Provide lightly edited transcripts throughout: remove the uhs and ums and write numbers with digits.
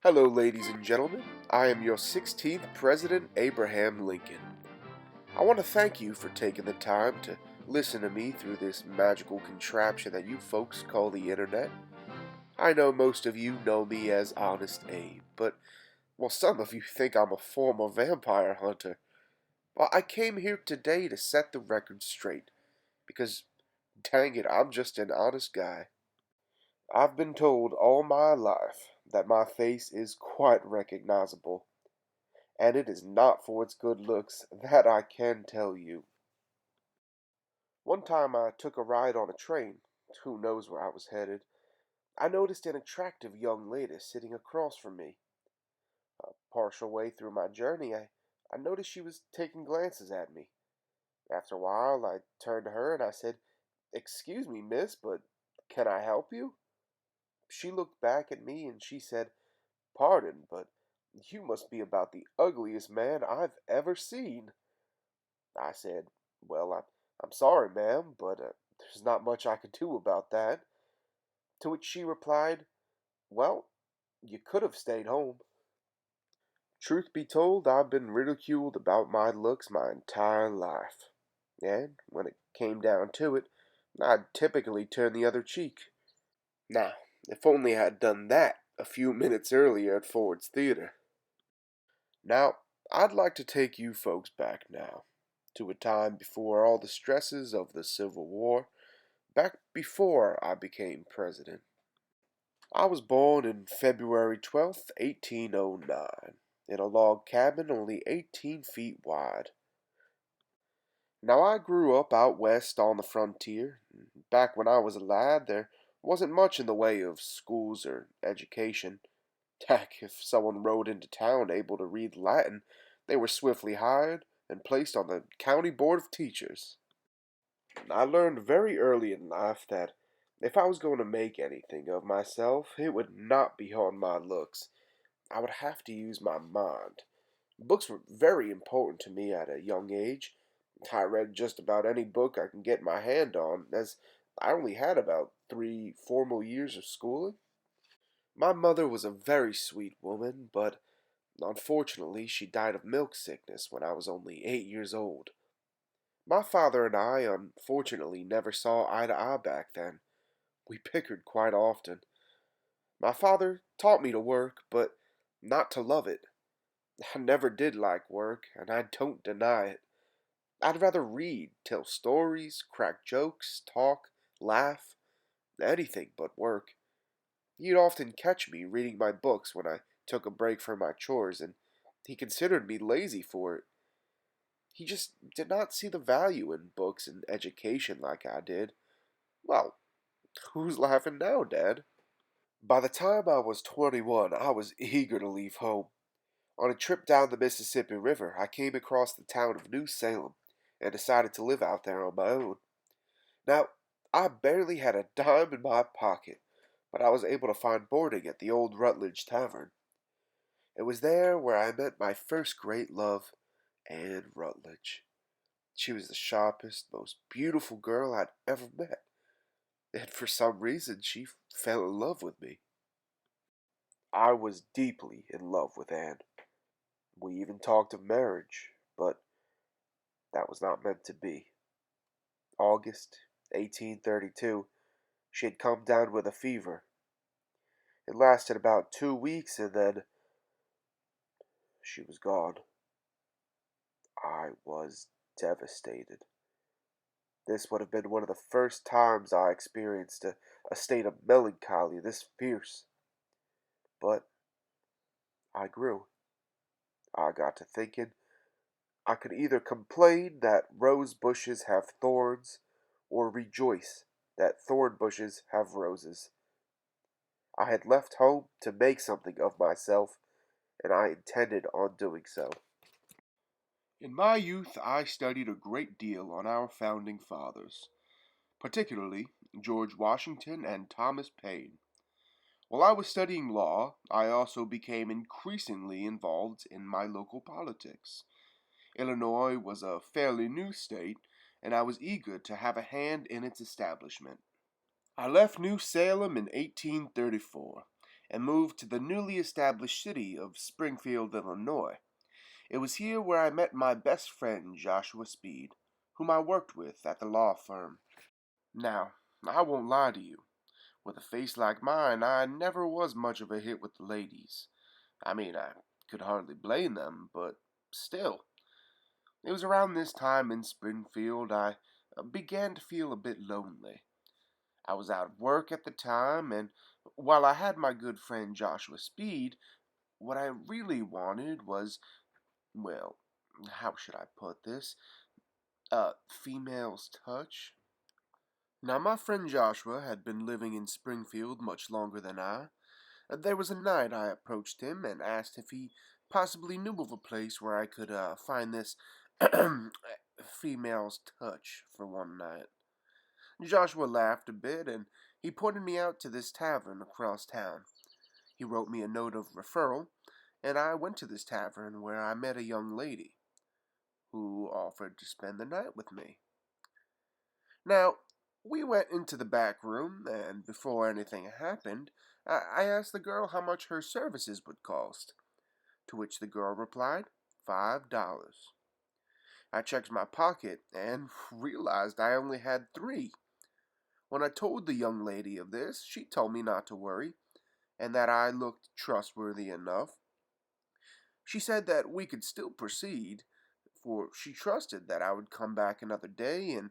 Hello, ladies and gentlemen. I am your 16th President, Abraham Lincoln. I want to thank you for taking the time to listen to me through this magical contraption that you folks call the internet. I know most of you know me as Honest Abe, but, well, some of you think I'm a former vampire hunter. Well, I came here today to set the record straight, because, dang it, I'm just an honest guy. I've been told all my life that my face is quite recognizable, and it is not for its good looks, that I can tell you. One time I took a ride on a train, who knows where I was headed. I noticed an attractive young lady sitting across from me. A partial way through my journey, I noticed she was taking glances at me. After a while, I turned to her and I said, "Excuse me, miss, but can I help you?" She looked back at me and she said, "Pardon, but you must be about the ugliest man I've ever seen." I said, "Well, I'm sorry, ma'am, but there's not much I could do about that." To which she replied, "Well, you could have stayed home." Truth be told, I've been ridiculed about my looks my entire life. And when it came down to it, I'd typically turn the other cheek. Now, if only I had done that a few minutes earlier at Ford's Theater. Now, I'd like to take you folks back now to a time before all the stresses of the Civil War, back before I became president. I was born in February 12th, 1809, in a log cabin only 18 feet wide. Now, I grew up out west on the frontier. Back when I was a lad, there wasn't much in the way of schools or education. Heck, if someone rode into town able to read Latin, they were swiftly hired and placed on the county board of teachers. I learned very early in life that if I was going to make anything of myself, it would not be on my looks. I would have to use my mind. Books were very important to me at a young age. I read just about any book I can get my hand on, as I only had about 3 formal years of schooling. My mother was a very sweet woman, but unfortunately she died of milk sickness when I was only 8 years old. My father and I unfortunately never saw eye to eye back then. We bickered quite often. My father taught me to work, but not to love it. I never did like work, and I don't deny it. I'd rather read, tell stories, crack jokes, talk, laugh, anything but work. He'd often catch me reading my books when I took a break from my chores, and he considered me lazy for it. He just did not see the value in books and education like I did. Well, who's laughing now, Dad? By the time I was 21, I was eager to leave home. On a trip down the Mississippi River, I came across the town of New Salem and decided to live out there on my own. Now, I barely had a dime in my pocket, but I was able to find boarding at the old Rutledge Tavern. It was there where I met my first great love, Anne Rutledge. She was the sharpest, most beautiful girl I'd ever met, and for some reason she fell in love with me. I was deeply in love with Anne. We even talked of marriage, but that was not meant to be. August 1832, she had come down with a fever. It lasted about 2 weeks and then she was gone. I was devastated. This would have been one of the first times I experienced a state of melancholy this fierce. But I grew. I got to thinking I could either complain that rose bushes have thorns or rejoice that thorn bushes have roses. I had left home to make something of myself, and I intended on doing so. In my youth, I studied a great deal on our founding fathers, particularly George Washington and Thomas Paine. While I was studying law, I also became increasingly involved in my local politics. Illinois was a fairly new state, and I was eager to have a hand in its establishment. I left New Salem in 1834 and moved to the newly established city of Springfield, Illinois. It was here where I met my best friend, Joshua Speed, whom I worked with at the law firm. Now, I won't lie to you. With a face like mine, I never was much of a hit with the ladies. I could hardly blame them, but still. It was around this time in Springfield I began to feel a bit lonely. I was out of work at the time, and while I had my good friend Joshua Speed, what I really wanted was, well, how should I put this? Female's touch. Now, my friend Joshua had been living in Springfield much longer than I. There was a night I approached him and asked if he possibly knew of a place where I could find this female's touch for one night. Joshua laughed a bit and he pointed me out to this tavern across town. He wrote me a note of referral, and I went to this tavern where I met a young lady who offered to spend the night with me. Now, we went into the back room, and before anything happened, I asked the girl how much her services would cost, to which the girl replied, $5. I checked my pocket and realized I only had 3. When I told the young lady of this, she told me not to worry, and that I looked trustworthy enough. She said that we could still proceed, for she trusted that I would come back another day and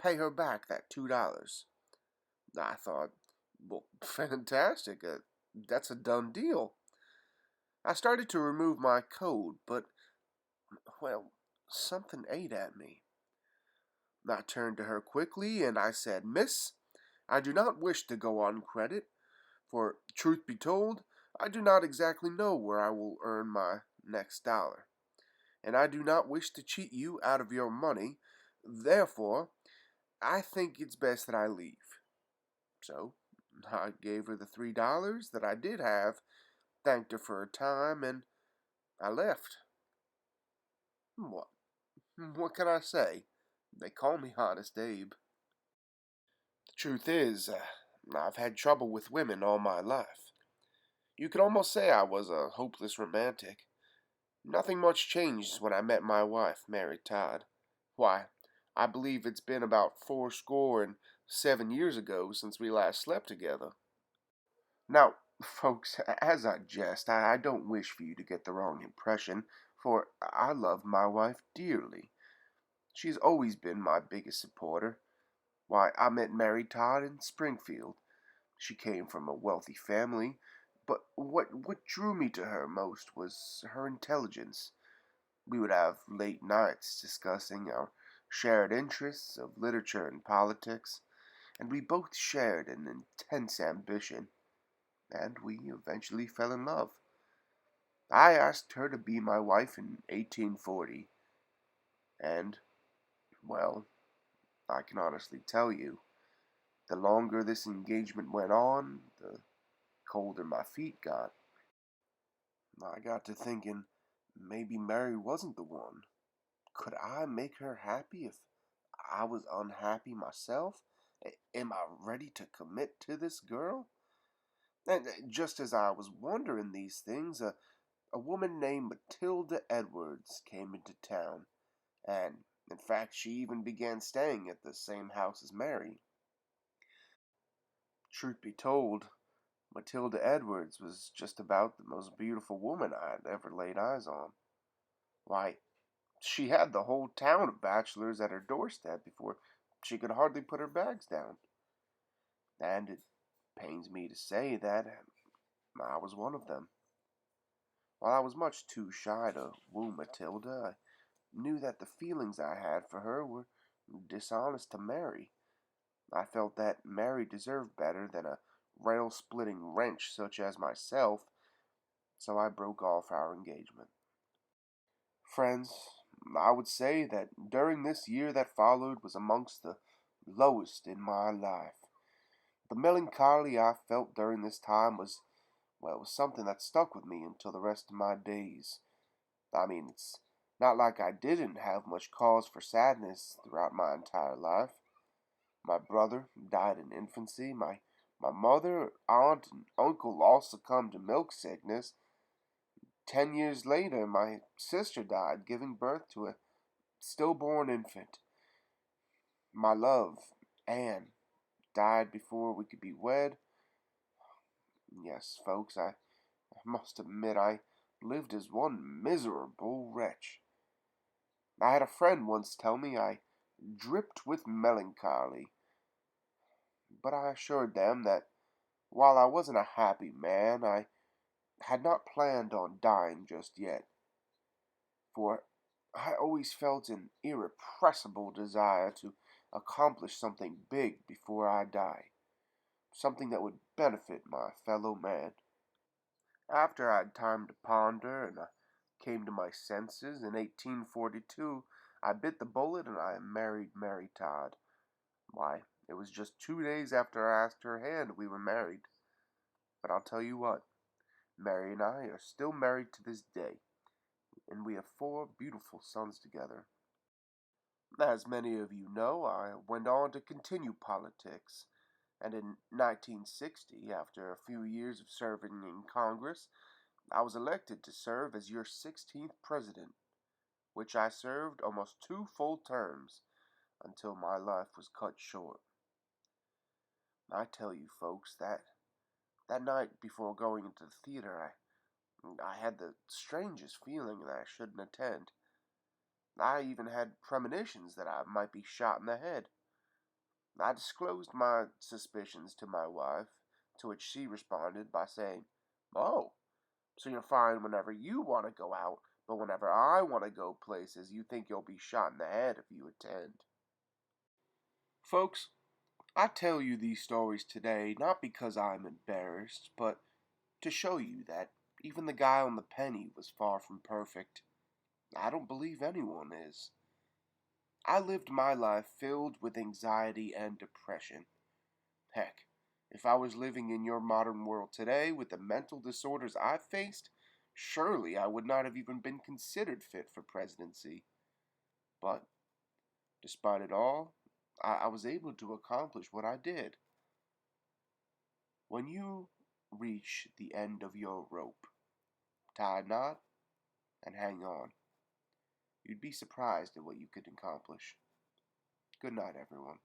pay her back that $2. I thought, well, fantastic, that's a done deal. I started to remove my coat, but, well, something ate at me. I turned to her quickly and I said, Miss, I do not wish to go on credit, for, truth be told, I do not exactly know where I will earn my next dollar, and I do not wish to cheat you out of your money. Therefore, I think it's best that I leave. So, I gave her the $3 that I did have, thanked her for her time, and I left. What? What can I say? They call me Honest Abe. The truth is, I've had trouble with women all my life. You could almost say I was a hopeless romantic. Nothing much changed when I met my wife, Mary Todd. Why, I believe it's been about 77 years ago since we last slept together. Now, folks, as I jest, I don't wish for you to get the wrong impression, for I love my wife dearly. She's always been my biggest supporter. Why, I met Mary Todd in Springfield. She came from a wealthy family, but what drew me to her most was her intelligence. We would have late nights discussing our shared interests of literature and politics, and we both shared an intense ambition, and we eventually fell in love. I asked her to be my wife in 1840, and, well, I can honestly tell you, the longer this engagement went on, the colder my feet got. I got to thinking maybe Mary wasn't the one. Could I make her happy if I was unhappy myself? Am I ready to commit to this girl? And just as I was wondering these things, a woman named Matilda Edwards came into town, and in fact, she even began staying at the same house as Mary. Truth be told, Matilda Edwards was just about the most beautiful woman I had ever laid eyes on. Why, she had the whole town of bachelors at her doorstep before she could hardly put her bags down. And it pains me to say that I was one of them. While I was much too shy to woo Matilda, I knew that the feelings I had for her were dishonest to Mary. I felt that Mary deserved better than a rail-splitting wrench such as myself, so I broke off our engagement. Friends, I would say that during this year that followed was amongst the lowest in my life. The melancholy I felt during this time was, well, was something that stuck with me until the rest of my days. It's not like I didn't have much cause for sadness throughout my entire life. My brother died in infancy, my My mother, aunt, and uncle all succumbed to milk sickness. 10 years later, my sister died, giving birth to a stillborn infant. My love, Anne, died before we could be wed. Yes, folks, I must admit I lived as one miserable wretch. I had a friend once tell me I dripped with melancholy, but I assured them that while I wasn't a happy man, I had not planned on dying just yet, for I always felt an irrepressible desire to accomplish something big before I die, something that would benefit my fellow man. After I had time to ponder and I came to my senses in 1842, I bit the bullet and I married Mary Todd. Why, it was just 2 days after I asked her hand we were married. But I'll tell you what, Mary and I are still married to this day, and we have 4 beautiful sons together. As many of you know, I went on to continue politics, and in 1960, after a few years of serving in Congress, I was elected to serve as your 16th president, which I served almost 2 full terms until my life was cut short. I tell you, folks, that night before going into the theater, I had the strangest feeling that I shouldn't attend. I even had premonitions that I might be shot in the head. I disclosed my suspicions to my wife, to which she responded by saying, "Oh, so you're fine whenever you want to go out, but whenever I want to go places, you think you'll be shot in the head if you attend." Folks, I tell you these stories today not because I'm embarrassed, but to show you that even the guy on the penny was far from perfect. I don't believe anyone is. I lived my life filled with anxiety and depression. Heck, if I was living in your modern world today with the mental disorders I faced, surely I would not have even been considered fit for presidency. But, despite it all, I was able to accomplish what I did. When you reach the end of your rope, tie a knot and hang on. You'd be surprised at what you could accomplish. Good night, everyone.